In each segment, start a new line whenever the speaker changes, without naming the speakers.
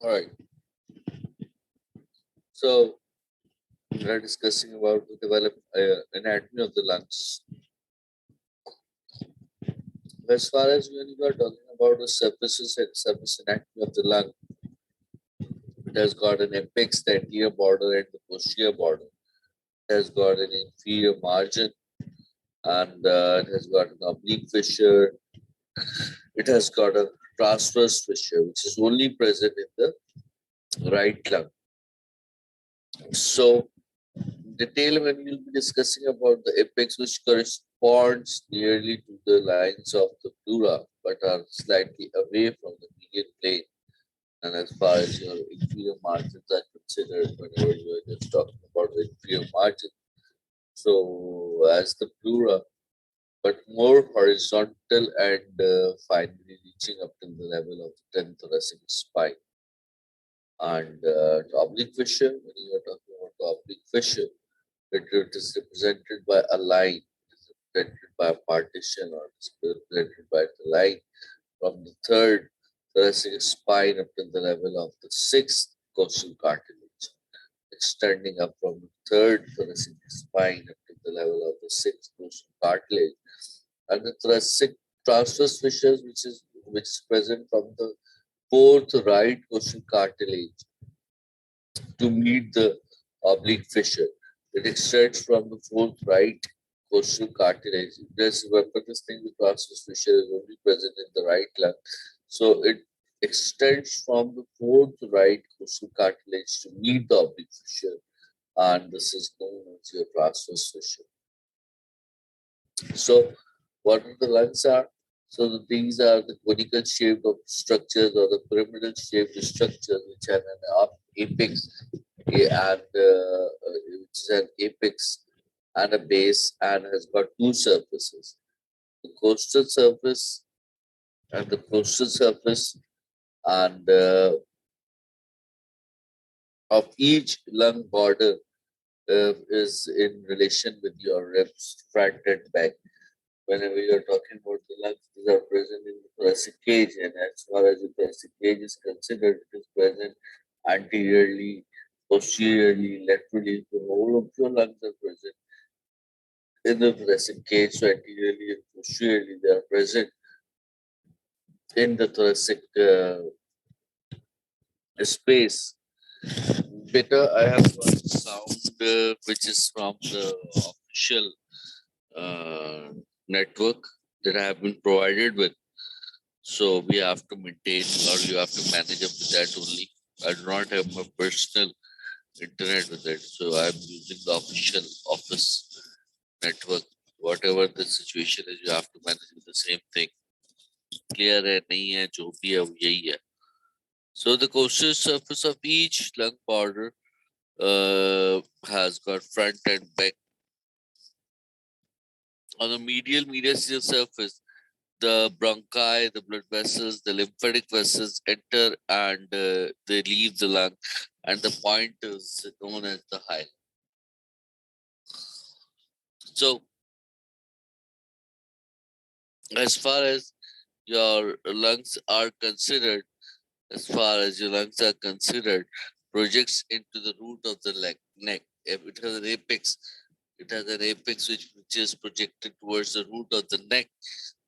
All right. So we are discussing about the develop anatomy of the lungs. As far as when you are talking about the surfaces and surface anatomy of the lung, it has got an apex, the anterior border, and the posterior border. It has got an inferior margin, and it has got an oblique fissure. It has got a transverse fissure, which is only present in the right lung. So, detail when we'll be discussing about the apex, which corresponds nearly to the lines of the pleura, but are slightly away from the median plane. And as far as your inferior margins are considered, whenever you are just talking about the inferior margin, so as the pleura, but more horizontal and finally reaching up to the level of the 10th thoracic spine. And the oblique fissure, when you are talking about the oblique fissure, it is represented by a line, it is represented by a partition, or it is represented by the line from the third thoracic spine up to the level of the sixth costal cartilage, extending up from the third thoracic spine up to the level of the sixth costal cartilage, and the thoracic transverse fissures, which is present from the fourth right costal cartilage to meet the oblique fissure. It extends from the fourth right costal cartilage. Just remember this thing, the transverse fissure is only present in the right lung. So it extends from the fourth right costal cartilage to meet the oblique fissure, and this is known as your transverse fissure. So what the lungs are? So these are the conical shaped of structures or the pyramidal shaped structures which have an apex and which is an apex and a base and has got two surfaces, the coastal surface and the coastal surface, and of each lung border is in relation with your ribs, front and back. Whenever you're talking about the lungs, these are present in the thoracic cage, and as far as the thoracic cage is considered, it is present anteriorly, posteriorly, laterally. The whole of your lungs are present in the thoracic cage, so anteriorly and posteriorly they are present in the thoracic space. Better, I have got sound which is from the official network that I have been provided with. So we have to maintain, or you have to manage up with that only. I do not have my personal internet with it, so I'm using the official office network. Whatever the situation is, you have to manage with the same thing. Clear है नहीं है जो भी है वो यही है. So the coastal surface of each lung border has got front and back. On the medial surface, the bronchi, the blood vessels, the lymphatic vessels enter and they leave the lung, and the point is known as the hilum. So, as far as your lungs are considered, projects into the root of the neck. If it has an apex, which is projected towards the root of the neck,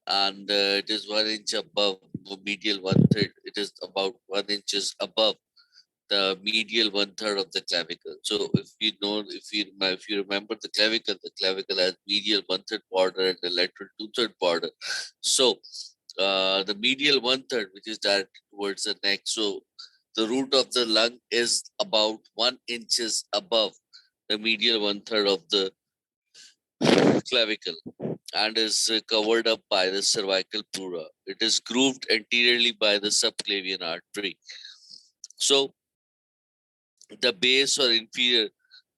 and it is 1 inch above the medial 1/3. It is about 1 inches above the medial 1/3 of the clavicle. So if you remember the clavicle has medial 1/3 border and the lateral 2/3 border. So the medial 1/3, which is directed towards the neck. So the root of the lung is about 1 inches above the medial 1/3 of the clavicle and is covered up by the cervical pleura. It is grooved anteriorly by the subclavian artery. So the base or inferior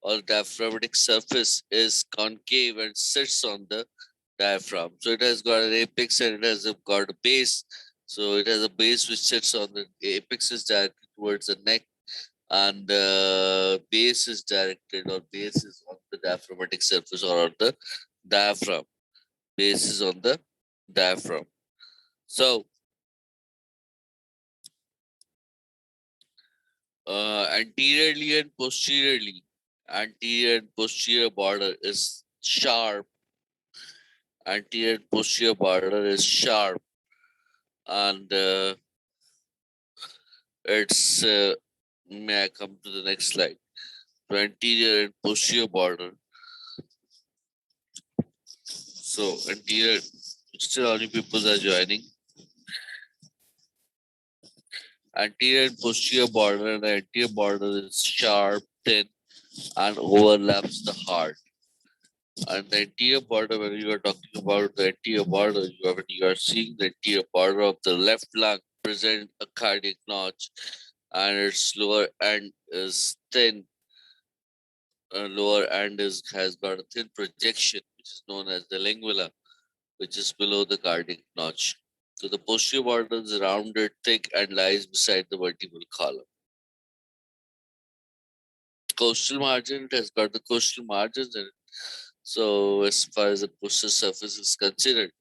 or diaphragmatic surface is concave and sits on the diaphragm. So it has got an apex and it has got a base. So it has a base which sits on the apex is directed towards the neck, and base is on the diaphragmatic surface or on the diaphragm. Base is on the diaphragm. So Anteriorly and posteriorly. Anterior and posterior border is sharp. Anterior and posterior border is sharp, and it's. May I come to the next slide? So anterior and posterior border. So anterior, still only people are joining. Anterior and posterior border. The anterior border is sharp, thin, and overlaps the heart. And the anterior border, when you are talking about the anterior border, when you are seeing the anterior border of the left lung present a cardiac notch, and its lower end is thin. Lower end has got a thin projection, which is known as the lingula, which is below the cardiac notch. So the posterior border is rounded, thick, and lies beside the vertebral column. Coastal margin, it has got the coastal margins in it. So as far as the coastal surface is considered,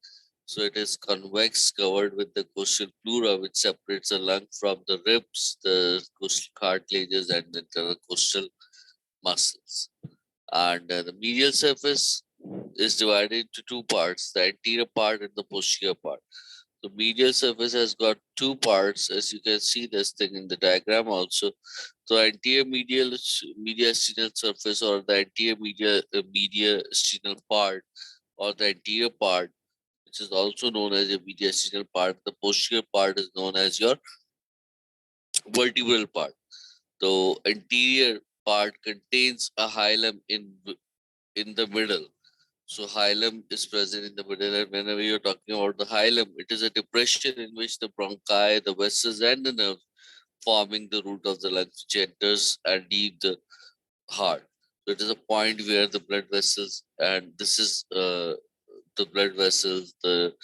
so it is convex, covered with the coastal pleura, which separates the lung from the ribs, the coastal cartilages, and the coastal muscles. And the medial surface is divided into two parts, the anterior part and the posterior part. The medial surface has got two parts, as you can see this thing in the diagram also. So anterior mediastinal surface, or the anterior mediastinal part, or the anterior part, which is also known as a mediastinal part. The posterior part is known as your vertebral part. The anterior part contains a hilum in the middle. So hilum is present in the middle, and whenever you're talking about the hilum, it is a depression in which the bronchi, the vessels, and the nerves forming the root of the lungs, which enters and leave the heart. So it is a point where the blood vessels, and this is the blood vessels, the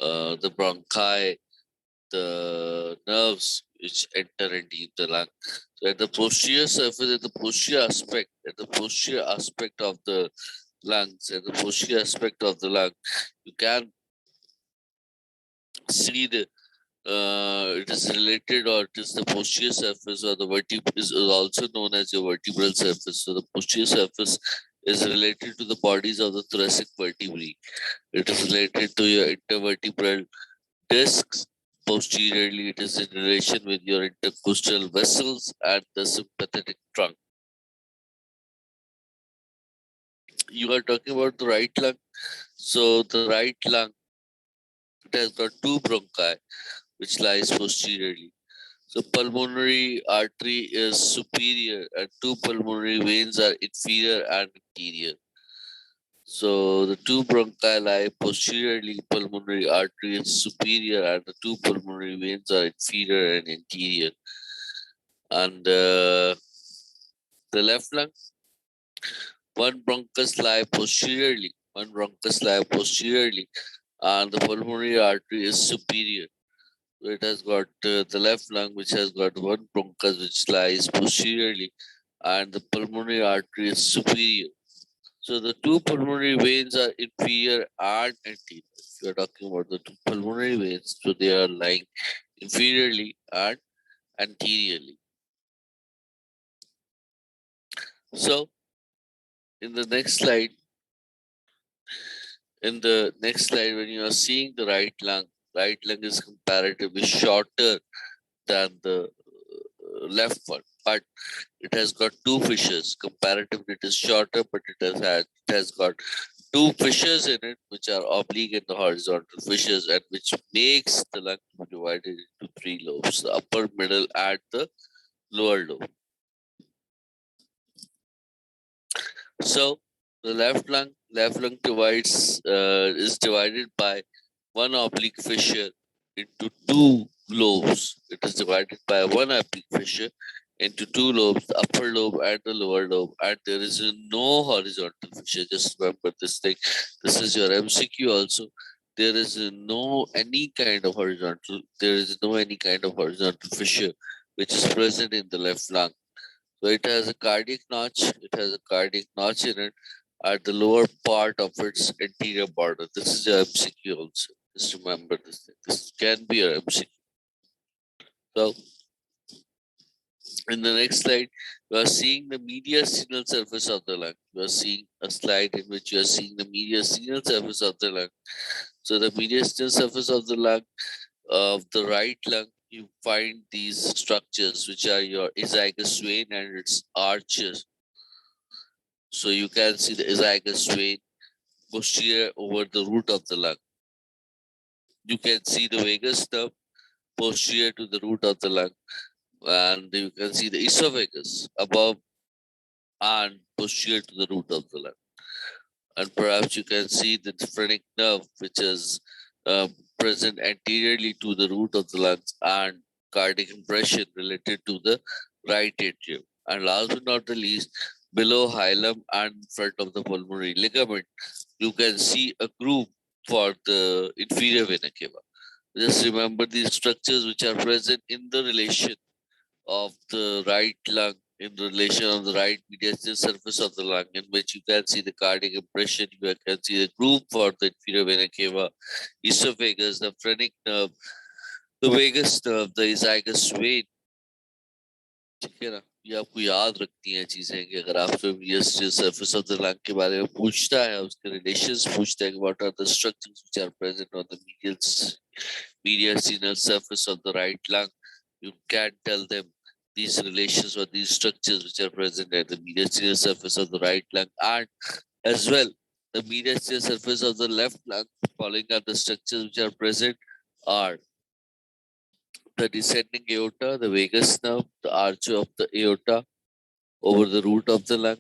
bronchi, the nerves which enter and leave the lung. So at the posterior surface, at the posterior aspect of the lungs, at the posterior aspect of the lung, you can see the it is related, or it is the posterior surface, or the vertebral is also known as your vertebral surface. So the posterior surface is related to the bodies of the thoracic vertebrae. It is related to your intervertebral discs. Posteriorly, it is in relation with your intercostal vessels and the sympathetic trunk. You are talking about the right lung. So the right lung, it has got two bronchi, which lies posteriorly. So pulmonary artery is superior, and two pulmonary veins are inferior and anterior. So the two bronchi lie posteriorly, pulmonary artery is superior, and the two pulmonary veins are inferior and anterior. And the left lung, one bronchus lie posteriorly, and the pulmonary artery is superior. So it has got the left lung, which has got one bronchus which lies posteriorly, and the pulmonary artery is superior. So the two pulmonary veins are inferior and anterior. If you are talking about the two pulmonary veins, so they are lying inferiorly and anteriorly. So in the next slide, when you are seeing the right lung is comparatively shorter than the left one, but it has got two fissures. Comparatively, it is shorter, but it has got two fissures in it, which are oblique and the horizontal fissures, and which makes the lung divided into three lobes: the upper, middle, and the lower lobe. So the left lung is divided by one oblique fissure into two lobes. It is divided by one oblique fissure into two lobes, the upper lobe and the lower lobe, and there is no horizontal fissure. Just remember this thing. This is your MCQ also. There is no any kind of horizontal. There is no any kind of horizontal fissure which is present in the left lung. So it has a cardiac notch. It has a cardiac notch in it at the lower part of its anterior border. This is your MCQ also. Just remember this thing. This can be your MCQ. So In the next slide, you are seeing the mediastinal surface of the lung. You are seeing a slide in which you are seeing the mediastinal surface of the lung. So the mediastinal surface of the lung, of the right lung, you find these structures which are your azygous vein and its arches. So you can see the azygous vein posterior over the root of the lung. You can see the vagus nerve posterior to the root of the lung, and you can see the esophagus above and posterior to the root of the lung. And perhaps you can see the phrenic nerve, which is uh, present anteriorly to the root of the lungs, and cardiac impression related to the right atrium. And last but not the least, below hilum and in front of the pulmonary ligament, you can see a groove for the inferior vena cava. Just remember these structures which are present in the relation of the right lung, in relation of the right mediastinal surface of the lung, in which you can see the cardiac impression, you can see the groove for the inferior vena cava, esophagus, the phrenic nerve, the vagus nerve, the azygous vein. ठीक है ना, ये आपको याद रखती हैं चीजें कि अगर आपसे mediastinal surface of the lung के बारे में पूछता है, उसके relations पूछता है कि what are the structures which are present on the mediastinal surface of the right lung, you can tell them these relations or these structures which are present at the mediastinal surface of the right lung, and as well the mediastinal surface of the left lung. Following are the structures which are present are the descending aorta, the vagus nerve, the arch of the aorta over the root of the lung,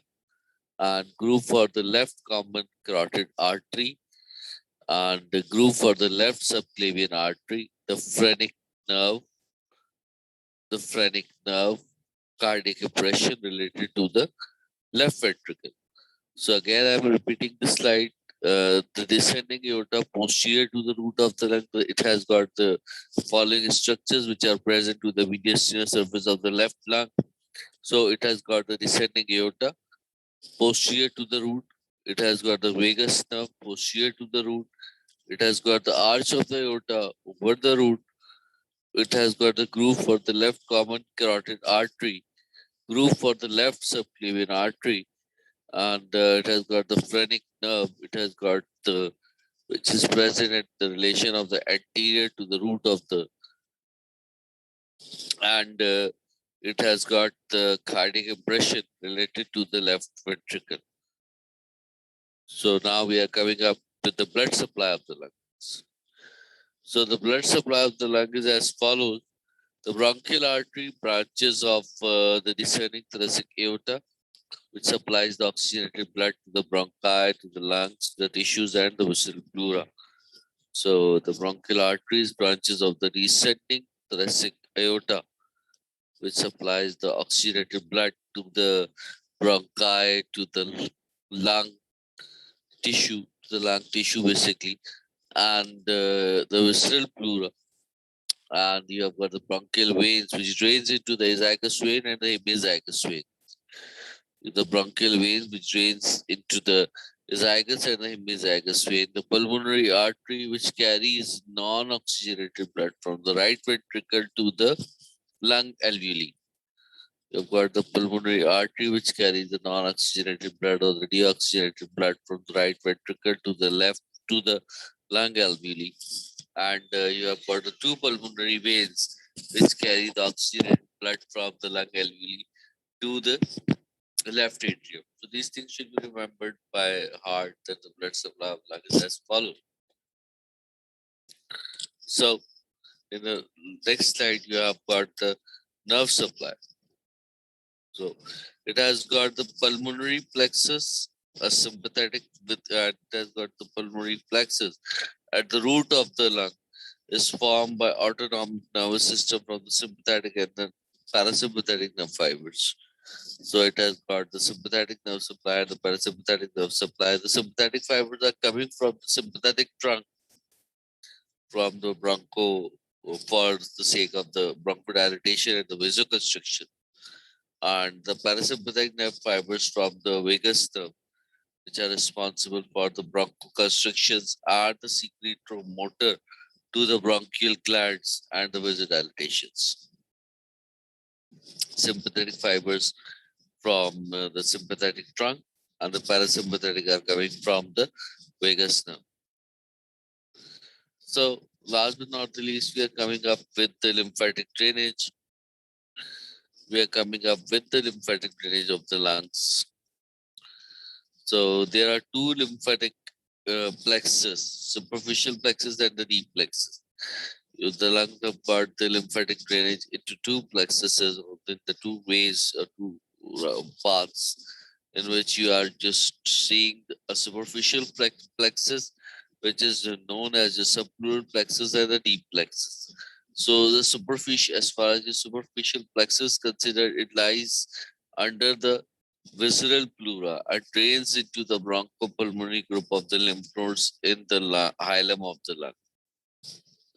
and groove for the left common carotid artery, and the groove for the left subclavian artery, nerve, the phrenic nerve, cardiac impression related to the left ventricle. So again, I'm repeating the slide. The descending aorta posterior to the root of the lung, it has got the following structures which are present to the mediastinal surface of the left lung. So it has got the descending aorta posterior to the root. It has got the vagus nerve posterior to the root. It has got the arch of the aorta over the root. It has got the groove for the left common carotid artery, groove for the left subclavian artery, and it has got the phrenic nerve. It has got the which is present at the relation of the anterior to the root of the, and it has got the cardiac impression related to the left ventricle. So now we are coming up with the blood supply of the lungs. So the blood supply of the lung is as follows. The bronchial artery branches of the descending thoracic aorta, which supplies the oxygenated blood to the bronchi, to the lungs, the tissues, and the visceral pleura. So the bronchial arteries branches of the descending thoracic aorta, which supplies the oxygenated blood to the bronchi, to the lung tissue basically, and the visceral pleura. And you have got the bronchial veins, which drains into the azygous vein and the hemizygous vein. The bronchial veins, which drains into the azygous and the hemizygous vein. The pulmonary artery, which carries non-oxygenated blood from the right ventricle to the lung alveoli. You've got the pulmonary artery, which carries the non-oxygenated blood or the deoxygenated blood from the right ventricle to the left to the lung alveoli. And you have got the two pulmonary veins, which carry the oxygenated blood from the lung alveoli to the left atrium. So these things should be remembered by heart, that the blood supply of lung is as follows. So in the next slide, you have got the nerve supply. So it has got the pulmonary plexus, a sympathetic with it has got the pulmonary plexus at the root of the lung, is formed by autonomic nervous system from the sympathetic and the parasympathetic nerve fibers. So it has got the sympathetic nerve supply and the parasympathetic nerve supply. The sympathetic fibers are coming from the sympathetic trunk, from the broncho, for the sake of the bronchodilation and the vasoconstriction. And the parasympathetic nerve fibers from the vagus nerve, which are responsible for the bronchoconstrictions, are the secretomotor to the bronchial glands and the vasodilatations. sympathetic fibers from the sympathetic trunk, and the parasympathetic are coming from the vagus nerve. So, last but not the least, we are coming up with the lymphatic drainage. We are coming up with the lymphatic drainage of the lungs. So, there are two lymphatic plexus, superficial plexus and the deep plexus. The lung have got the lymphatic drainage into two plexuses, or the two ways or two paths, in which you are just seeing a superficial plexus, which is known as the subpleural plexus and the deep plexus. So the superficial, as far as the superficial plexus considered, it lies under the visceral pleura and drains into the bronchopulmonary group of the lymph nodes in the hilum of the lung.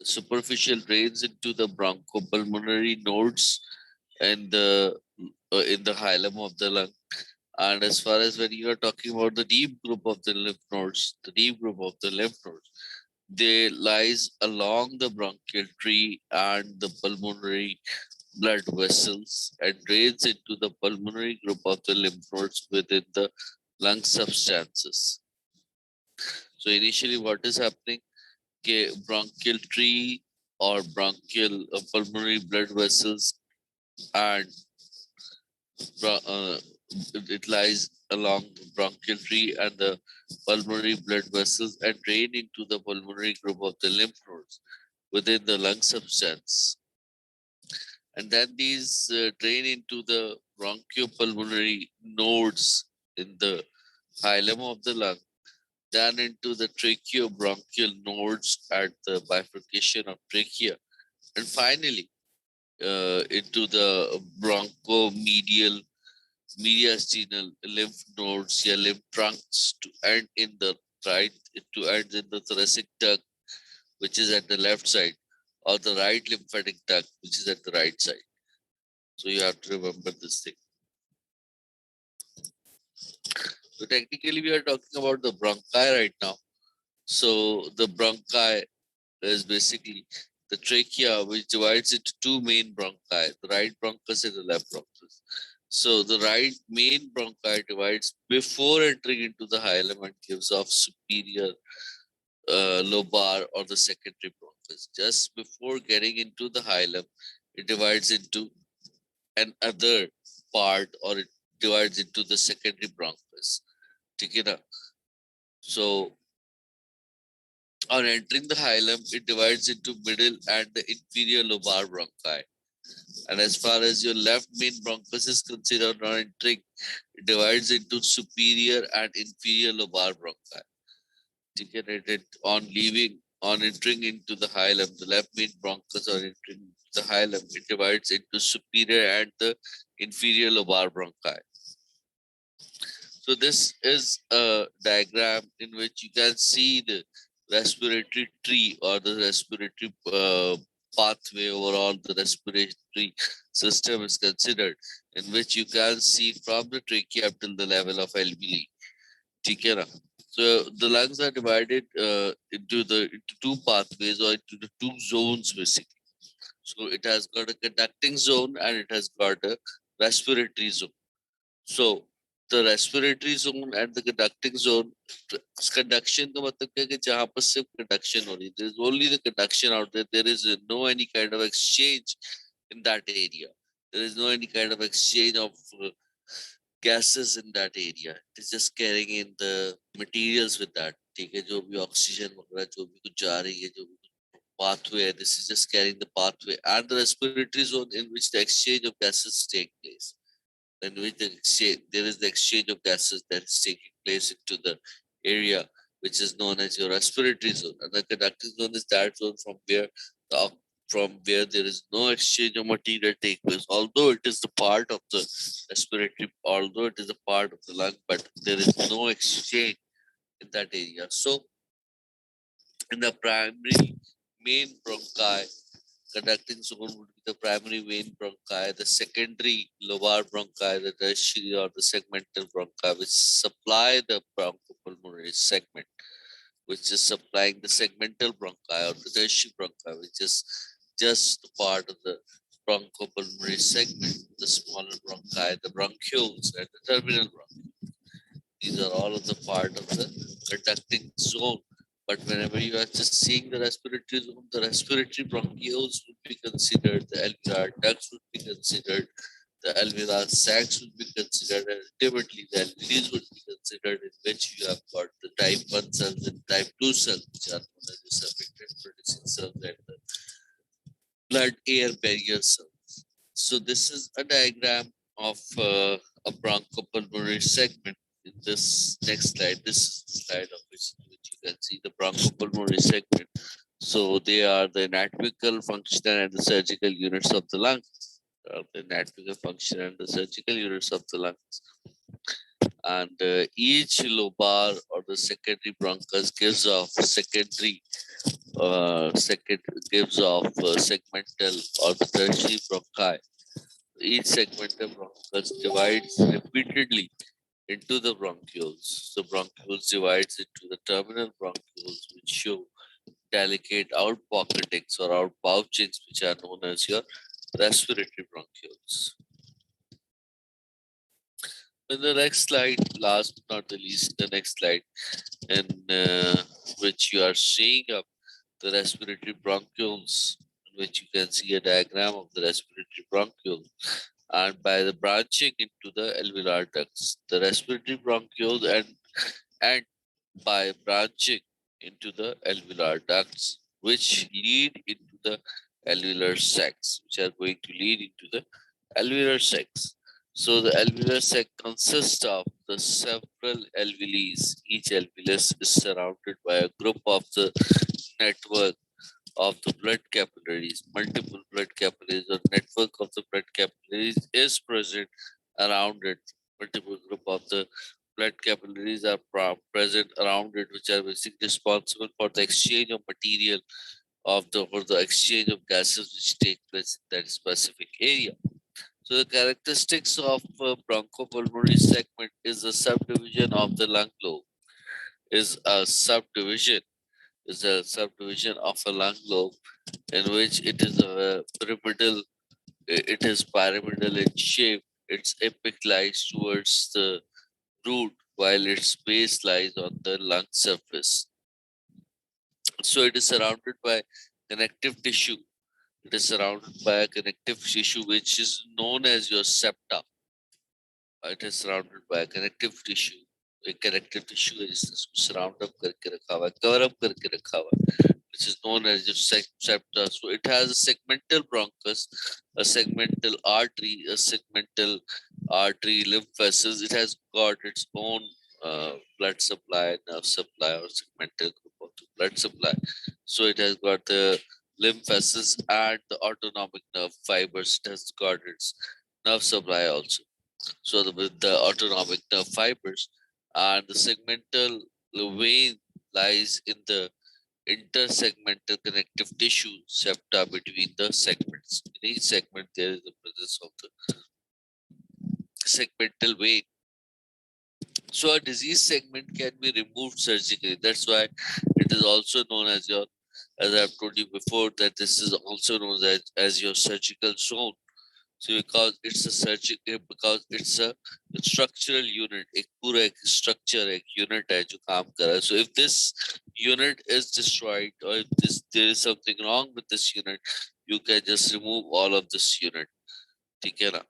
Superficial drains into the bronchopulmonary nodes and in the hilum of the lung. And as far as when you are talking about the deep group of the lymph nodes, the deep group of the lymph nodes, they lies along the bronchial tree and the pulmonary blood vessels and drains into the pulmonary group of the lymph nodes within the lung substances. So initially, what is happening? Bronchial tree or bronchial pulmonary blood vessels, and uh, it lies along the bronchial tree and the pulmonary blood vessels and drain into the pulmonary group of the lymph nodes within the lung substance. And then these drain into the bronchopulmonary nodes in the hilum of the lung, then into the tracheobronchial nodes at the bifurcation of trachea, and finally into the bronchomedial mediastinal lymph nodes, yeah, lymph trunks, to end in the right, to end in the thoracic duct, which is at the left side, or the right lymphatic duct, which is at the right side. So you have to remember this thing. So technically, we are talking about the bronchi right now. So the bronchi is basically the trachea, which divides into two main bronchi, the right bronchus and the left bronchus. So the right main bronchi divides before entering into the hilum and gives off superior lobar or the secondary bronchus. Just before getting into the hilum, it divides into another part, or it divides into the secondary bronchus. ठीक है ना? So on entering the hilum, it divides into middle and the inferior lobar bronchi. And as far as your left main bronchus is considered, on entering, it divides into superior and inferior lobar bronchi. On leaving, on entering into the hilum, the left main bronchus, on entering the hilum, it divides into superior and the inferior lobar bronchi. So this is a diagram in which you can see the respiratory tree or the respiratory pathway overall. The respiratory system is considered, in which you can see from the trachea up till the level of alveoli. ठीक है ना? So the lungs are divided into two pathways, or into the two zones basically. So it has got a conducting zone and it has got a respiratory zone. So the respiratory zone and the conducting zone, conduction का मतलब क्या है कि जहाँ पर सिर्फ conduction हो रही है, there is only the conduction out there. There is no any kind of exchange in that area. There is no any kind of exchange of gases in that area. It is just carrying in the materials with that. ठीक है, जो भी oxygen वगैरह जो भी कुछ जा रही है, जो भी pathway, this is just carrying the pathway, and the respiratory zone in which the exchange of gases take place, in which there is the exchange of gases that is taking place into the area which is known as your respiratory zone. And the conducting zone is that zone the, from where there is no exchange of material take place. Although it is the part of the respiratory, although it is a part of the lung, but there is no exchange in that area. So in the primary main bronchi, conducting zone would be the primary vein bronchi, the secondary lobar bronchi, the tertiary or the segmental bronchi, which supply the bronchopulmonary segment, which is supplying the segmental bronchi or the tertiary bronchi, which is just part of the bronchopulmonary segment, the smaller bronchi, the bronchioles, and the terminal bronchi. These are all of the part of the conducting zone. But whenever you are just seeing the respiratory zone, the respiratory bronchioles would be considered, the alveolar ducts would be considered, the alveolar sacs would be considered, and ultimately the alveoles would be considered, in which you have got the type 1 cells and type 2 cells, which are known as the surfactant producing cells and the blood air barrier cells. So this is a diagram of a bronchopulmonary segment. In this next slide, this is the slide of which you can see the bronchopulmonary segment. So they are the anatomical, functional, and the surgical units of the lungs. The anatomical function and the surgical units of the lungs. And each lobar or the secondary bronchus gives off secondary second gives off segmental or the tertiary bronchi. Each segmental bronchus divides repeatedly into the bronchioles. So bronchioles divides into the terminal bronchioles, which show delicate outpocketings or outpouchings, which are known as your respiratory bronchioles. In the next slide, last but not the least, the next slide, in which you are seeing the respiratory bronchioles, in which you can see a diagram of the respiratory bronchiole, and by the branching into the alveolar ducts, the respiratory bronchioles and by branching into the alveolar ducts, which lead into the alveolar sacs, which are going to lead into the alveolar sacs. So the alveolar sac consists of the several alveoli. Each alveolus is surrounded by a group of the network of the blood capillaries. Multiple blood capillaries or network of the blood capillaries is present around it. Multiple group of the blood capillaries are present around it, which are basically responsible for the exchange of material for the exchange of gases which take place in that specific area. So the characteristics of bronchopulmonary segment is a subdivision of the lung lobe. Is a subdivision of a lung lobe in which it is a pyramidal. It is pyramidal in shape. Its apex lies towards the root, while its base lies on the lung surface. So it is surrounded by connective tissue. It is surrounded by a connective tissue which is known as your septa. It is surrounded by a connective tissue. A connective tissue is surround up करके रखा हुआ है, cover up करके रखा हुआ है, which is known as your septa. So it has a segmental bronchus, a segmental artery, lymph vessels. It has got its own blood supply, nerve supply, or segmental group of the blood supply. So it has got the lymph vessels and the autonomic nerve fibers. It has got its nerve supply also. So with the autonomic nerve fibers and the segmental vein lies in the intersegmental connective tissue septa between the segments. In each segment, there is the presence of the segmental vein. So a disease segment can be removed surgically. That's why it is also known as your, as I've told you before, that this is also known as your surgical zone. So because it's a structural unit, एक पूरा एक structure एक unit है जो काम कर रहा है. So if this unit is destroyed or if there is something wrong with this unit, you can just remove all of this unit. ठीक है ना?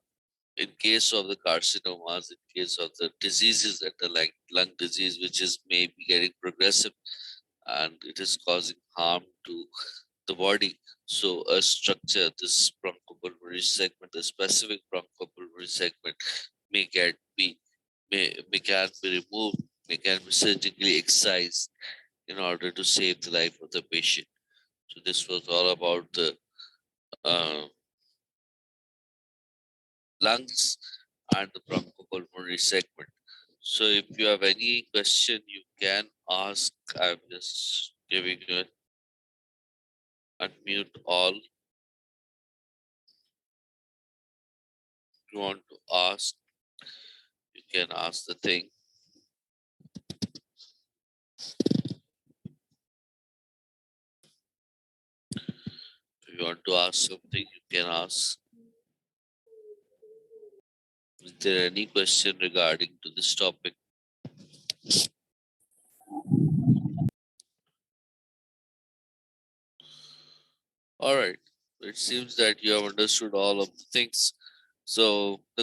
In case of the carcinomas, in case of the diseases that are like lung disease, which is maybe getting progressive and it is causing harm to the body. So a structure, this bronchopulmonary segment, the specific bronchopulmonary segment may get be may can be removed, may can be surgically excised in order to save the life of the patient. So this was all about the uh, lungs and the bronchopulmonary segment. So if you have any question, you can ask. I'm just giving you an unmute all. If you want to ask, you can ask the thing. If you you want to ask something, you can ask. Is there any question regarding to this topic? All right. It seems that you have understood all of the things. So the